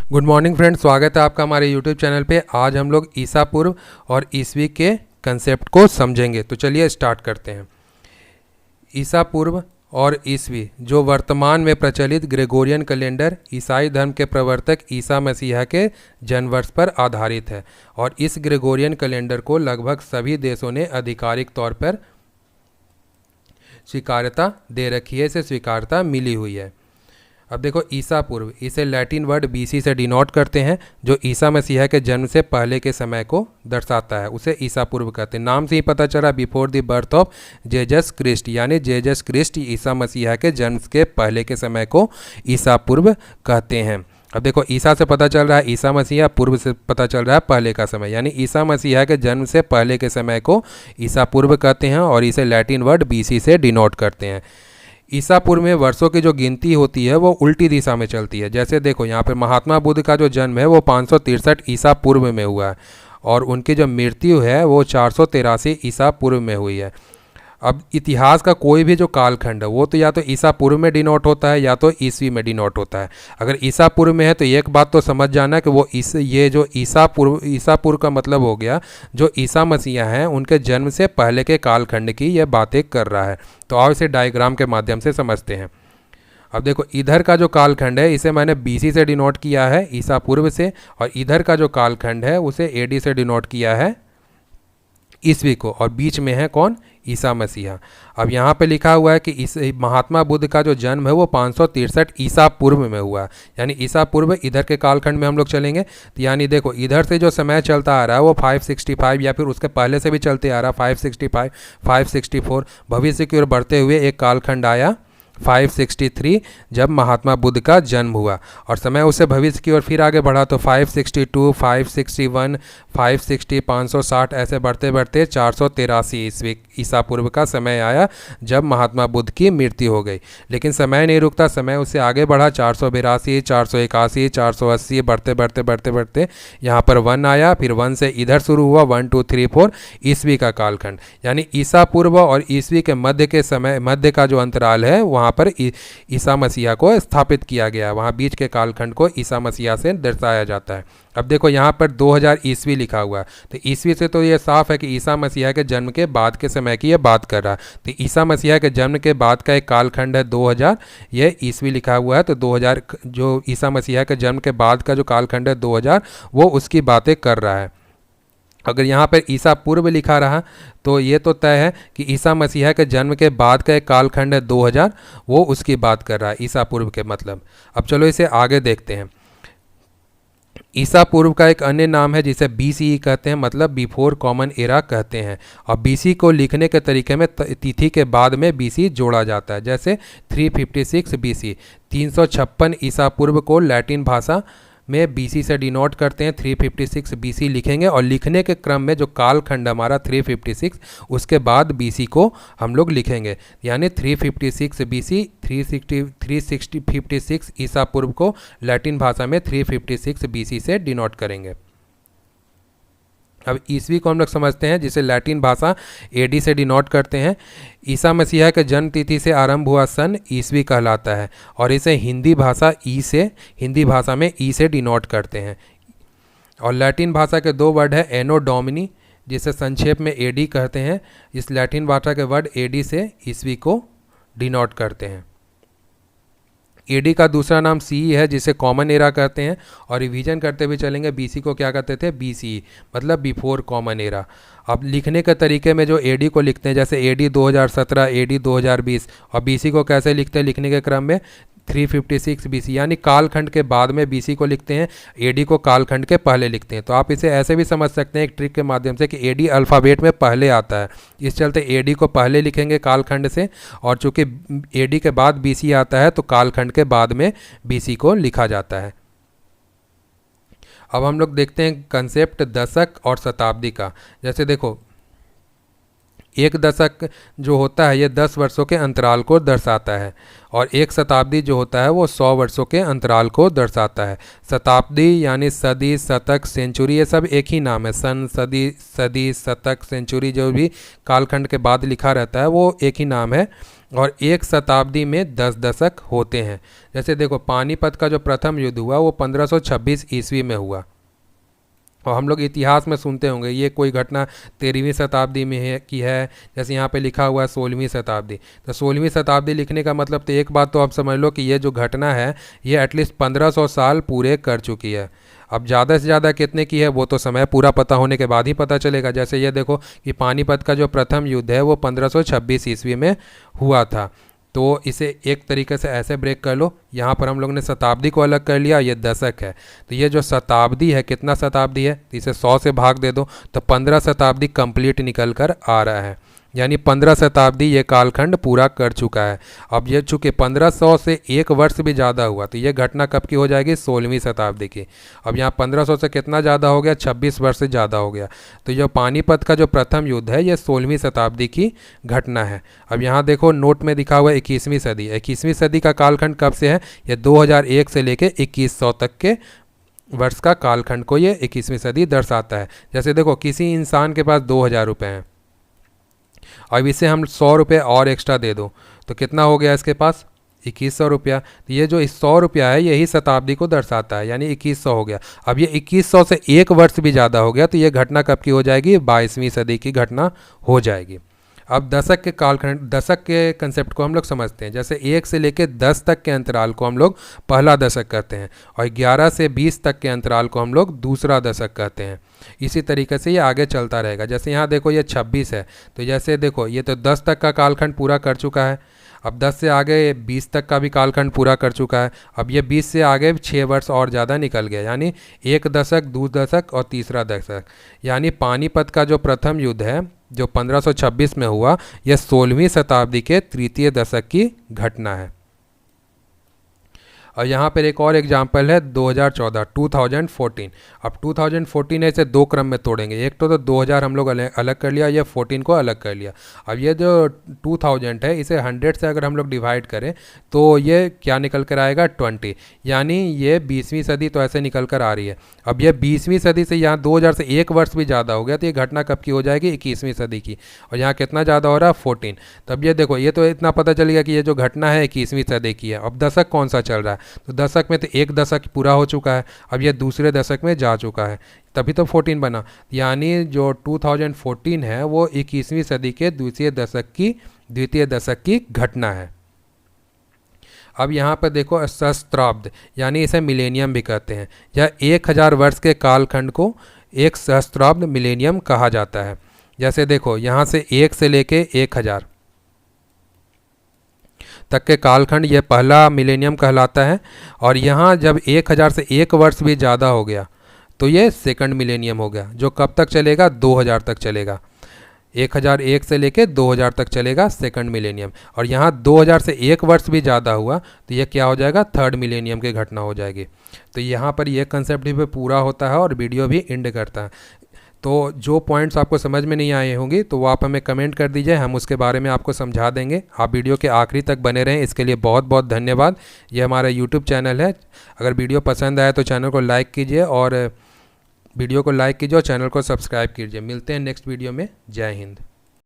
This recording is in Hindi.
गुड मॉर्निंग फ्रेंड्स, स्वागत है आपका हमारे यूट्यूब चैनल पे। आज हम लोग ईसा पूर्व और ईसवी के कंसेप्ट को समझेंगे। तो चलिए स्टार्ट करते हैं। ईसा पूर्व और ईसवी जो वर्तमान में प्रचलित ग्रेगोरियन कैलेंडर ईसाई धर्म के प्रवर्तक ईसा मसीहा के जन्म वर्ष पर आधारित है और इस ग्रेगोरियन कैलेंडर को लगभग सभी देशों ने आधिकारिक तौर पर स्वीकार्यता दे रखी है, इसे स्वीकार्यता मिली हुई है। अब देखो, ईसा पूर्व, इसे लैटिन वर्ड बीसी से डिनोट करते हैं, जो ईसा मसीहा के जन्म से पहले के समय को दर्शाता है, उसे ईसा पूर्व कहते हैं। नाम से ही पता चला, before the birth of Jesus Christ, यानी जेजस क्रिस्ट ईसा मसीहा के जन्म के पहले के समय को ईसा पूर्व कहते हैं। अब देखो, ईसा से पता चल रहा है ईसा मसीहा, पूर्व से पता चल रहा है पहले का समय, यानी ईसा मसीहा के जन्म से पहले के समय को ईसा पूर्व कहते हैं और इसे लैटिन वर्ड बीसी से डिनोट करते हैं। ईसा पूर्व में वर्षों की जो गिनती होती है वो उल्टी दिशा में चलती है। जैसे देखो, यहाँ पे महात्मा बुद्ध का जो जन्म है वो 563 ईसा पूर्व में हुआ है और उनकी जो मृत्यु है वो 483 ईसा पूर्व में हुई है। अब इतिहास का कोई भी जो कालखंड है वो तो या तो ईसा पूर्व में डिनोट होता है या तो ईसवी में डिनोट होता है। अगर ईसा पूर्व में है तो एक बात तो समझ जाना कि वो ये जो ईसा पूर्व का मतलब हो गया जो ईसा मसीहा हैं उनके जन्म से पहले के कालखंड की यह बातें कर रहा है। तो आओ इसे डायग्राम के माध्यम से समझते हैं। अब देखो, इधर का जो कालखंड है इसे मैंने बीसी से डिनोट किया है, ईसा पूर्व से, और इधर का जो कालखंड है उसे एडी से डिनोट किया है, ईसवी को, और बीच में है कौन? ईसा मसीहा। अब यहाँ पे लिखा हुआ है कि इस महात्मा बुद्ध का जो जन्म है वो 563 ईसा पूर्व में हुआ, यानी ईसा पूर्व इधर के कालखंड में हम लोग चलेंगे। तो यानी देखो, इधर से जो समय चलता आ रहा है वो 565 या फिर उसके पहले से भी चलते आ रहा है 565, 564, भविष्य की ओर बढ़ते हुए एक कालखंड आया 563 जब महात्मा बुद्ध का जन्म हुआ, और समय उससे भविष्य की ओर फिर आगे बढ़ा तो 562, 561, 560, 560 ऐसे बढ़ते बढ़ते 483 ईस्वी ईसा पूर्व का समय आया जब महात्मा बुद्ध की मृत्यु हो गई। लेकिन समय नहीं रुकता, समय उससे आगे बढ़ा 482, 481, 480, बढ़ते बढ़ते बढ़ते बढ़ते यहाँ पर 1 आया, फिर 1 से इधर शुरू हुआ 1, 2, 3, 4 ईस्वी का कालखंड। यानी ईसा पूर्व और ईस्वी के मध्य का जो अंतराल है वहाँ पर ईसा मसीहा को स्थापित किया गया। वहाँ बीच के कालखंड को ईसा मसीहा से दर्शाया जाता है। अब देखो, यहाँ पर 2000 ईस्वी लिखा हुआ है, तो ईस्वी से तो ये साफ है कि ईसा मसीहा के जन्म के बाद के समय की ये बात कर रहा है। तो ईसा मसीहा के जन्म के बाद का एक कालखंड है 2000, ये ईस्वी लिखा हुआ है। तो 2000 जो ईसा मसीहा के जन्म के बाद का जो कालखंड है 2000, वो उसकी बातें कर रहा है। अगर यहाँ पर ईसा पूर्व लिखा रहा तो ये तो तय है कि ईसा मसीहा के जन्म के बाद का एक कालखंड है 2000, वो उसकी बात कर रहा है ईसा पूर्व के मतलब। अब चलो इसे आगे देखते हैं। ईसा पूर्व का एक अन्य नाम है जिसे बीसी कहते हैं, मतलब बिफोर कॉमन एरा कहते हैं। और बीसी को लिखने के तरीके में तिथि के बाद में बीसी जोड़ा जाता है। जैसे 356 बीसी, 356 ईसा पूर्व को लैटिन भाषा में बीसी से डिनोट करते हैं। 356 बीसी लिखेंगे और लिखने के क्रम में जो कालखंड हमारा 356, उसके बाद बीसी को हम लोग लिखेंगे, यानी 356 बीसी, 356 ईसा पूर्व को लैटिन भाषा में 356 बीसी से डिनोट करेंगे। अब ईस्वी को हम लोग समझते हैं, जिसे लैटिन भाषा एडी से डिनोट करते हैं। ईसा मसीहा के जन्म तिथि से आरंभ हुआ सन ईस्वी कहलाता है और इसे हिंदी भाषा में ई से डिनोट करते हैं। और लैटिन भाषा के 2 वर्ड है एनो डोमिनी, जिसे संक्षेप में एडी कहते हैं। इस लैटिन भाषा के वर्ड एडी से ईस्वी को डिनोट करते हैं। एडी का दूसरा नाम सी है, जिसे कॉमन एरा कहते हैं। और रिवीजन करते हुए चलेंगे, बीसी को क्या कहते थे? बीसी, मतलब बिफोर कॉमन एरा। अब लिखने के तरीके में जो एडी को लिखते हैं, जैसे एडी 2017, एडी 2020, और बीसी को कैसे लिखते हैं लिखने के क्रम में? 356 बीसी, यानी कालखंड के बाद में बीसी को लिखते हैं, एडी को कालखंड के पहले लिखते हैं। तो आप इसे ऐसे भी समझ सकते हैं एक ट्रिक के माध्यम से कि एडी अल्फ़ाबेट में पहले आता है, इस चलते एडी को पहले लिखेंगे कालखंड से, और चूंकि एडी के बाद बीसी आता है तो कालखंड के बाद में बीसी को लिखा जाता है। अब हम लोग देखते हैं कंसेप्ट दशक और शताब्दी का। जैसे देखो, एक दशक जो होता है ये 10 वर्षों के अंतराल को दर्शाता है, और एक शताब्दी जो होता है वो 100 वर्षों के अंतराल को दर्शाता है। शताब्दी यानी सदी, शतक, सेंचुरी, ये सब एक ही नाम है। सन, सदी, शतक, सेंचुरी, जो भी कालखंड के बाद लिखा रहता है वो एक ही नाम है। और एक शताब्दी में 10 दशक होते हैं। जैसे देखो पानीपत का जो प्रथम युद्ध हुआ वो 1526 ईस्वी में हुआ, और हम लोग इतिहास में सुनते होंगे ये कोई घटना 13वीं शताब्दी में है की है, जैसे यहाँ पे लिखा हुआ है 16वीं शताब्दी। तो 16वीं शताब्दी लिखने का मतलब तो एक बात तो आप समझ लो कि ये जो घटना है ये एटलीस्ट 1500 साल पूरे कर चुकी है। अब ज़्यादा से ज़्यादा कितने की है वो तो समय पूरा पता होने के बाद ही पता चलेगा। जैसे ये देखो कि पानीपत का जो प्रथम युद्ध है वो 1526 ईस्वी में हुआ था। तो इसे एक तरीके से ऐसे ब्रेक कर लो, यहाँ पर हम लोग ने शताब्दी को अलग कर लिया, ये दशक है। तो ये जो शताब्दी है, कितना शताब्दी है, तो इसे 100 से भाग दे दो तो 15 शताब्दी कंप्लीट निकल कर आ रहा है, यानी 15 शताब्दी ये कालखंड पूरा कर चुका है। अब ये चूँकि 1500 से एक वर्ष भी ज़्यादा हुआ तो ये घटना कब की हो जाएगी, 16वीं शताब्दी की। अब यहाँ 1500 से कितना ज़्यादा हो गया, 26 वर्ष से ज़्यादा हो गया। तो जो पानीपत का जो प्रथम युद्ध है ये 16वीं शताब्दी की घटना है। अब यहाँ देखो नोट में दिखा हुआ है 21वीं सदी। 21वीं सदी का कालखंड कब से है, ये 2001 से लेके 2100 तक के वर्ष का कालखंड को ये 21वीं सदी दर्शाता है। जैसे देखो किसी इंसान के पास 2000 रुपये हैं, अब इसे हम 100 रुपये और एक्स्ट्रा दे दो तो कितना हो गया इसके पास, 2100 रुपया। तो ये जो 100 रुपया है यही शताब्दी को दर्शाता है, यानी 2100 हो गया। अब ये 2100 से एक वर्ष भी ज़्यादा हो गया तो ये घटना कब की हो जाएगी, 22वीं सदी की घटना हो जाएगी। अब दशक के कालखंड, दशक के कंसेप्ट को हम लोग समझते हैं। जैसे 1 से लेकर 10 तक के अंतराल को हम लोग पहला दशक कहते हैं, और 11 से 20 तक के अंतराल को हम लोग दूसरा दशक कहते हैं। इसी तरीके से ये आगे चलता रहेगा। जैसे यहाँ देखो ये 26 है, तो जैसे देखो ये तो 10 तक का कालखंड पूरा कर चुका है। अब 10 से आगे 20 तक का भी कालखंड पूरा कर चुका है। अब ये 20 से आगे 6 वर्ष और ज़्यादा निकल गया, यानी एक दशक, दो दशक और तीसरा दशक। यानी पानीपत का जो प्रथम युद्ध है जो 1526 में हुआ, यह 16वीं शताब्दी के तृतीय दशक की घटना है। और यहाँ पर एक और एग्जाम्पल है 2014, 2014। अब 2014 है, इसे दो क्रम में तोड़ेंगे। एक तो 2000 हम लोग अलग कर लिया, ये 14 को अलग कर लिया। अब ये जो 2000 है इसे 100 से अगर हम लोग डिवाइड करें तो ये क्या निकल कर आएगा, 20, यानी ये 20वीं सदी तो ऐसे निकल कर आ रही है। अब ये 20वीं सदी से यहाँ 2000 से एक वर्ष भी ज़्यादा हो गया तो ये घटना कब की हो जाएगी, 21वीं सदी की। और यहाँ कितना ज़्यादा हो रहा है, 14। तब ये देखो ये तो इतना पता चल गया कि ये जो घटना है 21वीं सदी की है। अब दशक कौन सा चल रहा है, तो दशक में तो एक दशक पूरा हो चुका है, अब ये दूसरे दशक में जा चुका है, तभी तो 14 बना। यानी जो 2014 है वो 21वीं सदी के द्वितीय दशक की घटना है। अब यहाँ पर देखो सहस्त्राब्द, यानी इसे मिलेनियम भी कहते हैं। यह 1000 वर्ष के कालखंड को एक सहस्त्राब्द मिलेनियम कहा जाता है। जैसे देखो यहाँ से 1 से लेके 1000 तक के कालखंड ये पहला मिलेनियम कहलाता है। और यहाँ जब 1000 से एक वर्ष भी ज़्यादा हो गया तो ये सेकंड मिलेनियम हो गया, जो कब तक चलेगा, 2000 तक चलेगा। 1001 से लेके 2000 तक चलेगा सेकंड मिलेनियम। और यहाँ 2000 से एक वर्ष भी ज़्यादा हुआ तो ये क्या हो जाएगा, थर्ड मिलेनियम की घटना हो जाएगी। तो यहाँ पर ये कंसेप्ट भी पूरा होता है और वीडियो भी एंड करता है। तो जो पॉइंट्स आपको समझ में नहीं आए होंगी तो वो आप हमें कमेंट कर दीजिए, हम उसके बारे में आपको समझा देंगे। आप वीडियो के आखिरी तक बने रहें, इसके लिए बहुत बहुत धन्यवाद। ये हमारा यूट्यूब चैनल है। अगर वीडियो पसंद आए तो चैनल को लाइक कीजिए और चैनल को सब्सक्राइब कीजिए। मिलते हैं नेक्स्ट वीडियो में। जय हिंद।